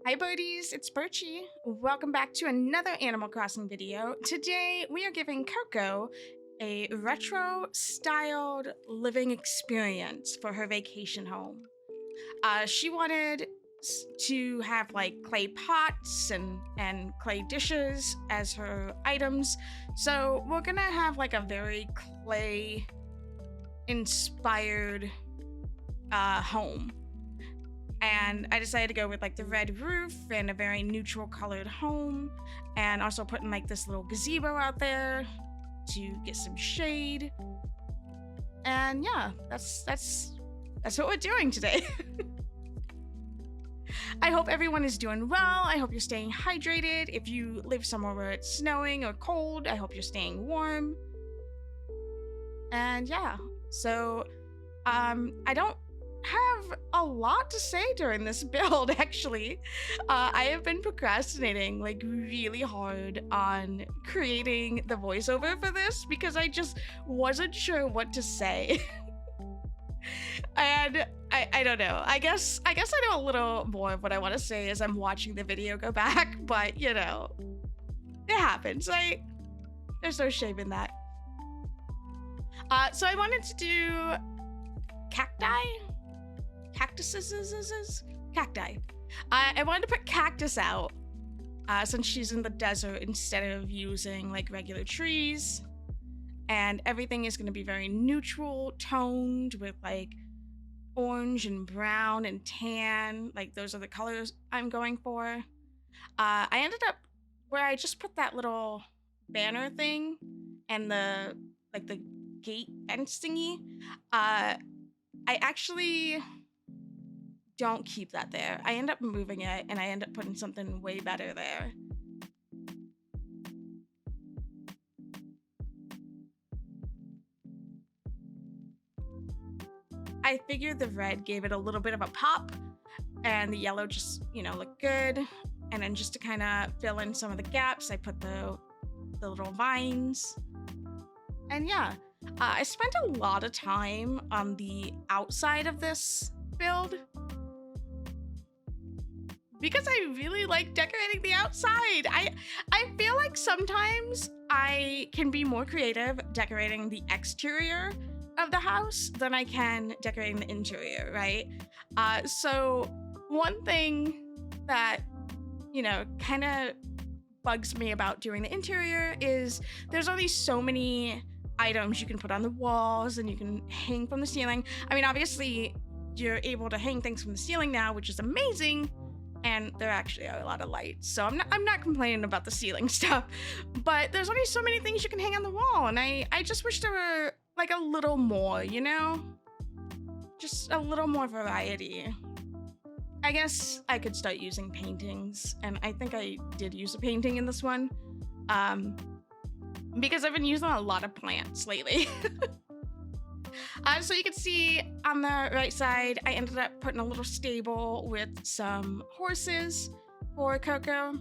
Hi birdies, it's Birchie. Welcome back to another Animal Crossing video. Today we are giving Coco a retro-styled living experience for her vacation home. She wanted to have like clay pots and clay dishes as her items, so we're gonna have like a very clay-inspired home. And I decided to go with like the red roof and a very neutral colored home, and also putting like this little gazebo out there to get some shade. And yeah, that's what we're doing today. I hope everyone is doing well. I hope you're staying hydrated. If you live somewhere where it's snowing or cold, I hope you're staying warm. And yeah, so I don't have a lot to say during this build, actually. I have been procrastinating like really hard on creating the voiceover for this because I just wasn't sure what to say. And I don't know. I guess I know a little more of what I want to say as I'm watching the video go back, but you know, it happens. There's no shame in that. So I wanted to do cacti. I wanted to put cactus out since she's in the desert instead of using like regular trees, and everything is going to be very neutral toned with like orange and brown and tan. Like those are the colors I'm going for. I ended up where I just put that little banner thing and the gate fence thingy. I actually don't keep that there. I end up moving it and I end up putting something way better there. I figured the red gave it a little bit of a pop and the yellow just, you know, looked good. And then just to kind of fill in some of the gaps, I put the little vines. And yeah, I spent a lot of time on the outside of this build because I really like decorating the outside. I feel like sometimes I can be more creative decorating the exterior of the house than I can decorating the interior, right? So one thing that, you know, kind of bugs me about doing the interior is there's only so many items you can put on the walls and you can hang from the ceiling. I mean, obviously you're able to hang things from the ceiling now, which is amazing, and there actually are a lot of lights, so I'm not complaining about the ceiling stuff, but there's only so many things you can hang on the wall, and I just wish there were like a little more, you know, just a little more variety. I guess I could start using paintings, and I think I did use a painting in this one, because I've been using a lot of plants lately. So you can see on the right side, I ended up putting a little stable with some horses for Coco.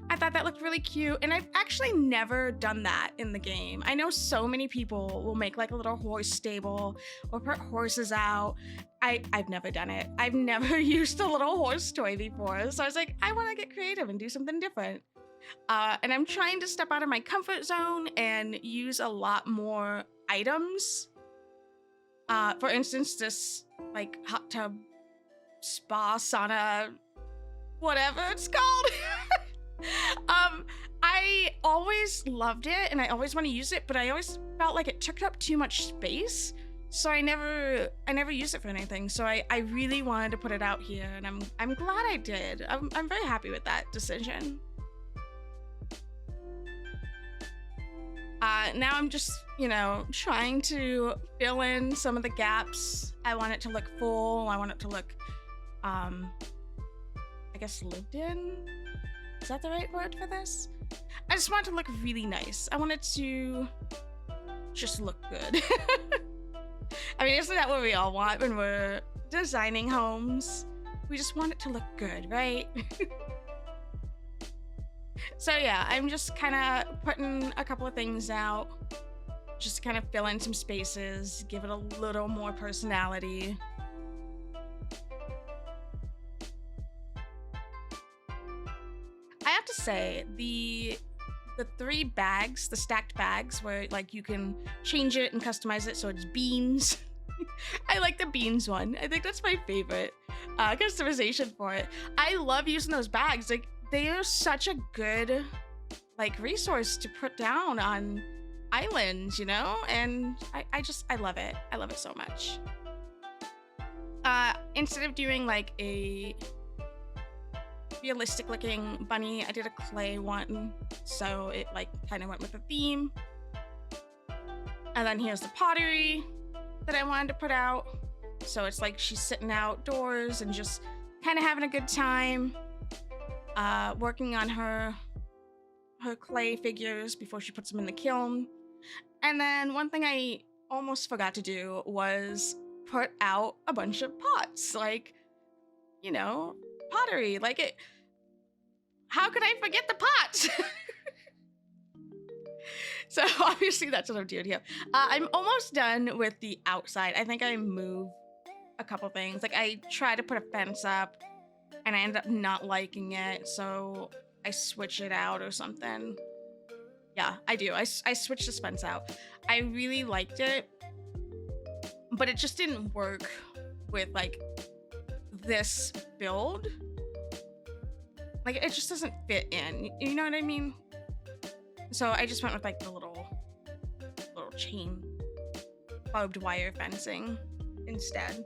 I thought that looked really cute, and I've actually never done that in the game. I know so many people will make like a little horse stable or put horses out. I've never done it. I've never used a little horse toy before, so I was like, I want to get creative and do something different. And I'm trying to step out of my comfort zone and use a lot more items. For instance, this like hot tub, spa, sauna, whatever it's called. I always loved it and I always want to use it, but I always felt like it took up too much space. So I never used it for anything. So I really wanted to put it out here, and I'm glad I did. I'm very happy with that decision. Now I'm just, you know, trying to fill in some of the gaps. I want it to look full. I want it to look, I guess lived in? Is that the right word for this? I just want it to look really nice. I want it to just look good. I mean, isn't that what we all want when we're designing homes? We just want it to look good, right? So yeah, I'm just kind of putting a couple of things out just to kind of fill in some spaces, give it a little more personality. to say, the 3 bags, the stacked bags, where like you can change it and customize it so it's beans. I like the beans one. I think that's my favorite customization for it. I love using those bags. Like, they are such a good like resource to put down on islands, you know? And I love it. I love it so much. Instead of doing like a realistic looking bunny, I did a clay one, so it like kind of went with the theme. And then here's the pottery that I wanted to put out, so it's like she's sitting outdoors and just kind of having a good time, working on her clay figures before she puts them in the kiln. And then one thing I almost forgot to do was put out a bunch of pots, like, you know, pottery. Like, it, how could I forget the pots? So obviously that's what I'm doing here. I'm almost done with the outside. I think I moved a couple things. Like, I tried to put a fence up and I ended up not liking it, so I switch it out or something. Yeah, I do. I switched this fence out. I really liked it, but it just didn't work with like this build. Like, it just doesn't fit in. You know what I mean? So I just went with like the little chain barbed wire fencing instead.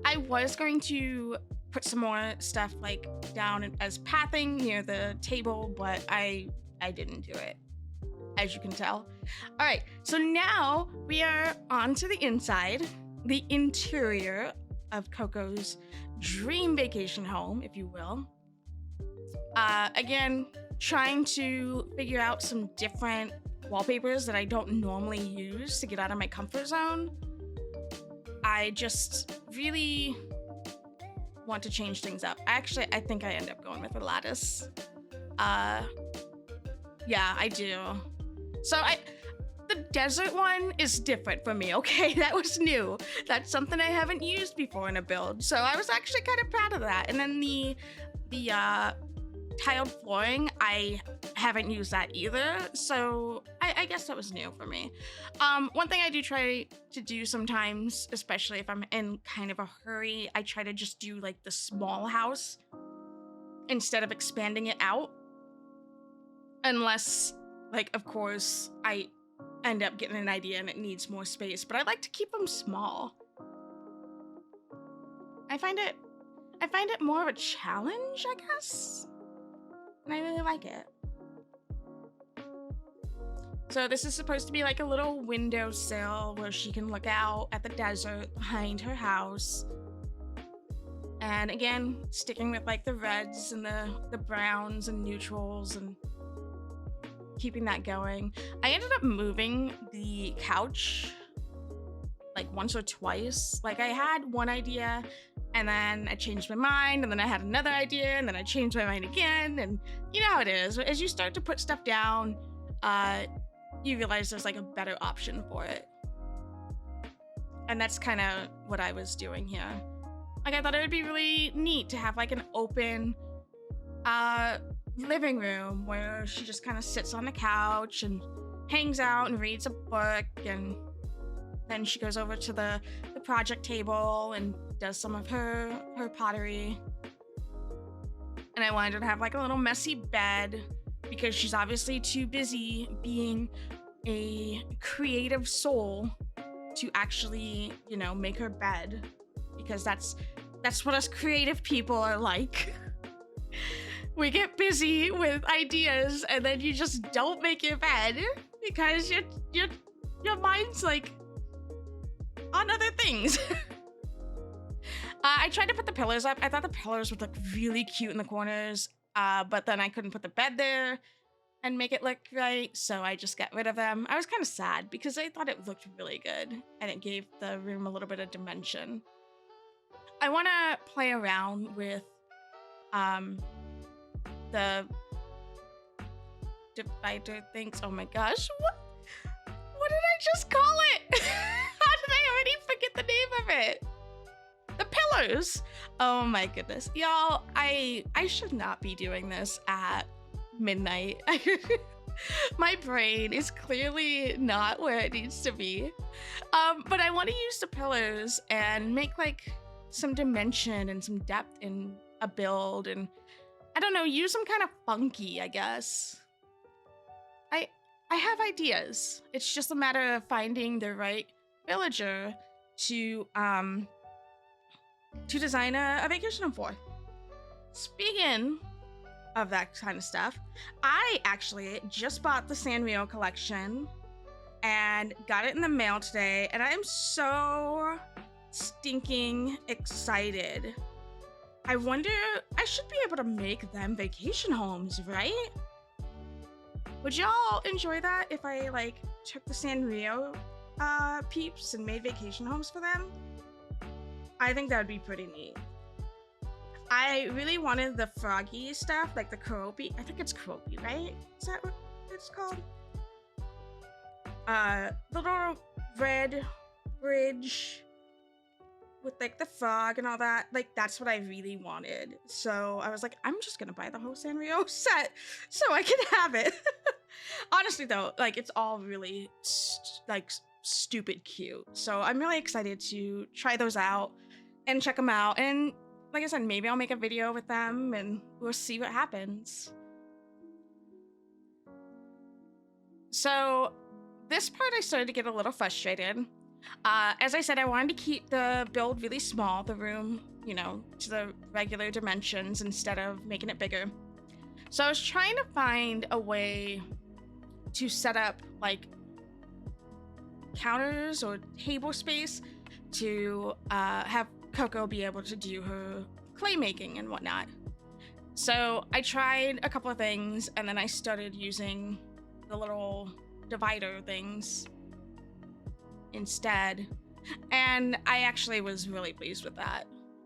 I was going to put some more stuff like down as pathing near the table, but I didn't do it, as you can tell. All right, so now we are on to the inside, the interior of Coco's dream vacation home, if you will. Again, trying to figure out some different wallpapers that I don't normally use to get out of my comfort zone. I just really want to change things up. Actually, I think I end up going with a lattice. Yeah, I do. So the desert one is different for me, okay? That was new. That's something I haven't used before in a build, so I was actually kind of proud of that. And then the tiled flooring, I haven't used that either, so I guess that was new for me. One thing I do try to do sometimes, especially if I'm in kind of a hurry, I try to just do like the small house instead of expanding it out. Unless, like, of course, I end up getting an idea and it needs more space, but I like to keep them small. I find it more of a challenge, I guess. And I really like it. So this is supposed to be like a little windowsill where she can look out at the desert behind her house. And again, sticking with like the reds and the browns and neutrals and keeping that going. I ended up moving the couch like once or twice. Like, I had one idea and then I changed my mind, and then I had another idea, and then I changed my mind again. And you know how it is. As you start to put stuff down, you realize there's like a better option for it. And that's kind of what I was doing here. Like, I thought it would be really neat to have like an open living room where she just kind of sits on the couch and hangs out and reads a book, and then she goes over to the project table and does some of her pottery. And I wanted her to have like a little messy bed because she's obviously too busy being a creative soul to actually, you know, make her bed, because that's what us creative people are like. We get busy with ideas and then you just don't make your bed because your mind's like on other things. I tried to put the pillars up. I thought the pillars would look really cute in the corners, but then I couldn't put the bed there and make it look right, so I just got rid of them. I was kind of sad because I thought it looked really good and it gave the room a little bit of dimension. I want to play around with the divider things. Oh my gosh, what did I just call it? How did I already forget the name of it? The pillars. Oh my goodness. Y'all, I should not be doing this at midnight. My brain is clearly not where it needs to be. But I want to use the pillars and make like some dimension and some depth in a build, and I don't know, use some kind of funky, I guess. I have ideas. It's just a matter of finding the right villager to design a vacation home for. Speaking of that kind of stuff, I actually just bought the Sanrio collection and got it in the mail today, and I am so stinking excited. I wonder, I should be able to make them vacation homes, right? Would y'all enjoy that if I like took the Sanrio peeps and made vacation homes for them? I think that would be pretty neat. I really wanted the froggy stuff, like the Karopi. I think it's Karopi, right? Is that what it's called? The little red bridge with like the frog and all that. Like, that's what I really wanted. So I was like, I'm just gonna buy the whole Sanrio set so I can have it. Honestly though, like, it's all really stupid cute. So I'm really excited to try those out and check them out. And like I said, maybe I'll make a video with them and we'll see what happens. So this part I started to get a little frustrated. As I said, I wanted to keep the build really small, the room, you know, to the regular dimensions instead of making it bigger. So I was trying to find a way to set up like counters or table space to have Coco be able to do her clay making and whatnot. So I tried a couple of things, and then I started using the little divider things instead, and I actually was really pleased with that.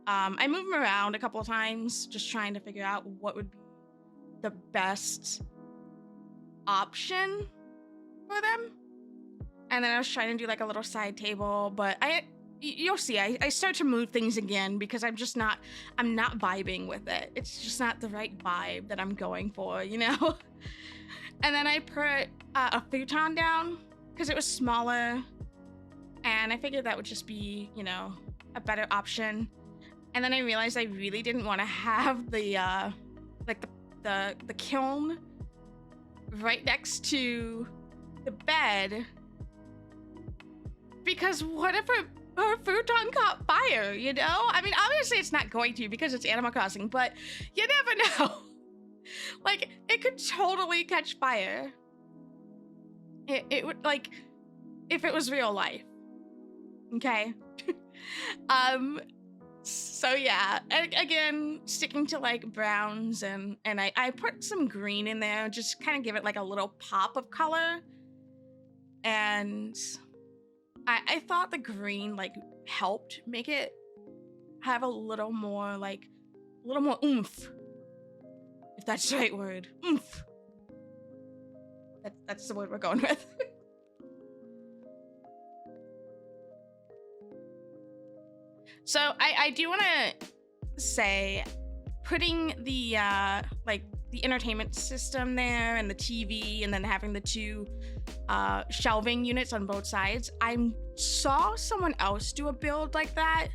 I moved them around a couple of times, just trying to figure out what would be the best option for them. And then I was trying to do like a little side table, but you'll see, I start to move things again because I'm not vibing with it. It's just not the right vibe that I'm going for, you know? And then I put a futon down because it was smaller, and I figured that would just be, you know, a better option. And then I realized I really didn't want to have the like the kiln right next to the bed, because what if her futon caught fire, you know? I mean, obviously it's not going to because it's Animal Crossing, but you never know. Like, it could totally catch fire. It would, like, if it was real life. Okay? So yeah, again, sticking to like browns, and I put some green in there, just kind of give it like a little pop of color. And I thought the green like helped make it have a little more oomph, if that's the right word. Oomph. That's the word we're going with. So I do want to say, putting the like the entertainment system there and the TV, and then having the two shelving units on both sides, I saw someone else do a build like that,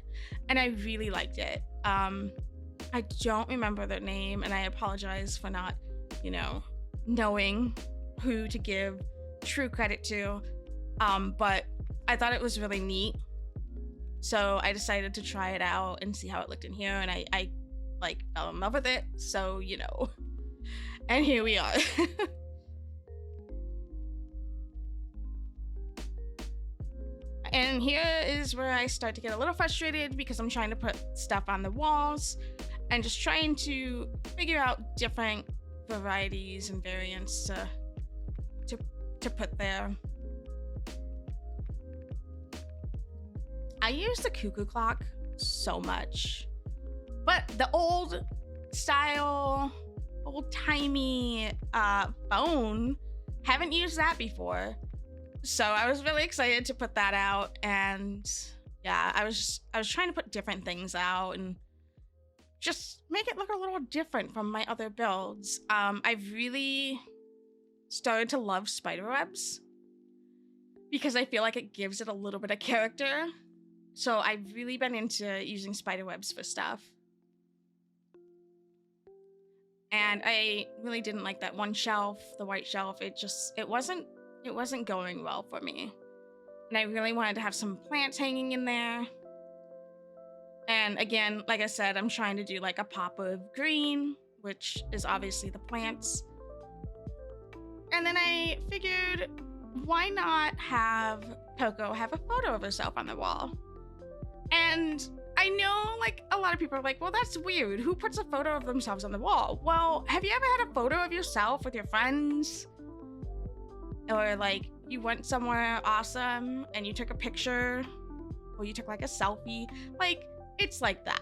and I really liked it. I don't remember their name, and I apologize for not, you know, knowing who to give true credit to, but I thought it was really neat. So I decided to try it out and see how it looked in here, and I like fell in love with it. So, you know, and here we are. And here is where I start to get a little frustrated because I'm trying to put stuff on the walls and just trying to figure out different varieties and variants to put there. I use the cuckoo clock so much, but the old style, old-timey phone, haven't used that before. So I was really excited to put that out, and yeah, I was trying to put different things out and just make it look a little different from my other builds. I've really started to love spiderwebs because I feel like it gives it a little bit of character. So I've really been into using spiderwebs for stuff. And I really didn't like that one shelf, the white shelf. It wasn't going well for me. And I really wanted to have some plants hanging in there. And again, like I said, I'm trying to do like a pop of green, which is obviously the plants. And then I figured, why not have Coco have a photo of herself on the wall? And I know like a lot of people are like, well, that's weird. Who puts a photo of themselves on the wall? Well, have you ever had a photo of yourself with your friends? Or like you went somewhere awesome and you took a picture, or you took like a selfie? Like, it's like that.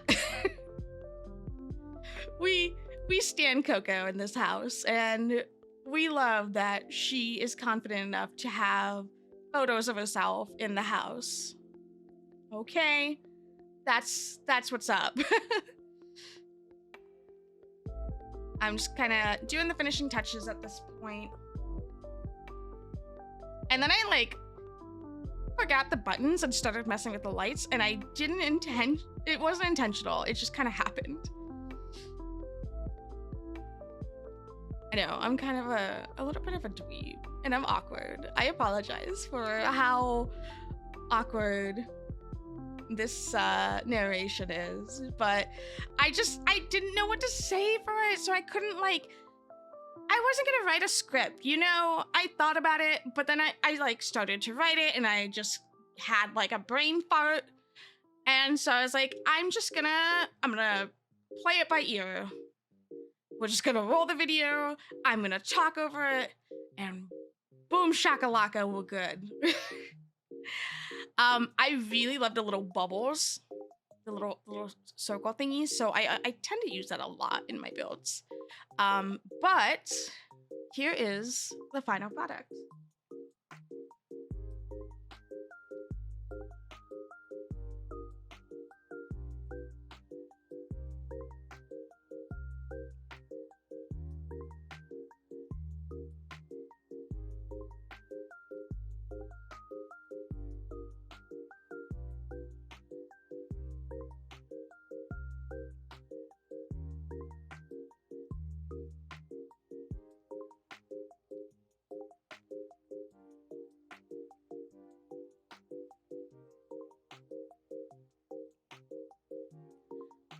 We stand Coco in this house, and we love that she is confident enough to have photos of herself in the house. Okay, that's what's up. I'm just kind of doing the finishing touches at this point. And then I like forgot the buttons and started messing with the lights, and I didn't intend, it wasn't intentional, it just kind of happened. I know, I'm kind of a little bit of a dweeb, and I'm awkward. I apologize for how awkward this narration is, but I didn't know what to say for it, so I couldn't like, I wasn't gonna write a script, you know? I thought about it, but then I like started to write it, and I just had like a brain fart. And so I was like, I'm gonna play it by ear. We're just gonna roll the video. I'm gonna talk over it, and boom shakalaka, we're good. I really love the little bubbles, the little circle thingies. So I tend to use that a lot in my builds. But here is the final product.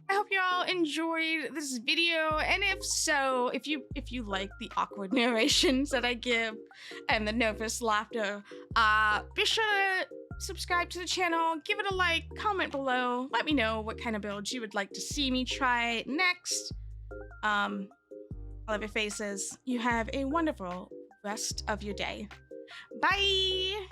I hope you all enjoyed this video, and if so, if you like the awkward narrations that I give and the nervous laughter, be sure to subscribe to the channel, give it a like, comment below, let me know what kind of builds you would like to see me try next. I love your faces. You have a wonderful rest of your day. Bye!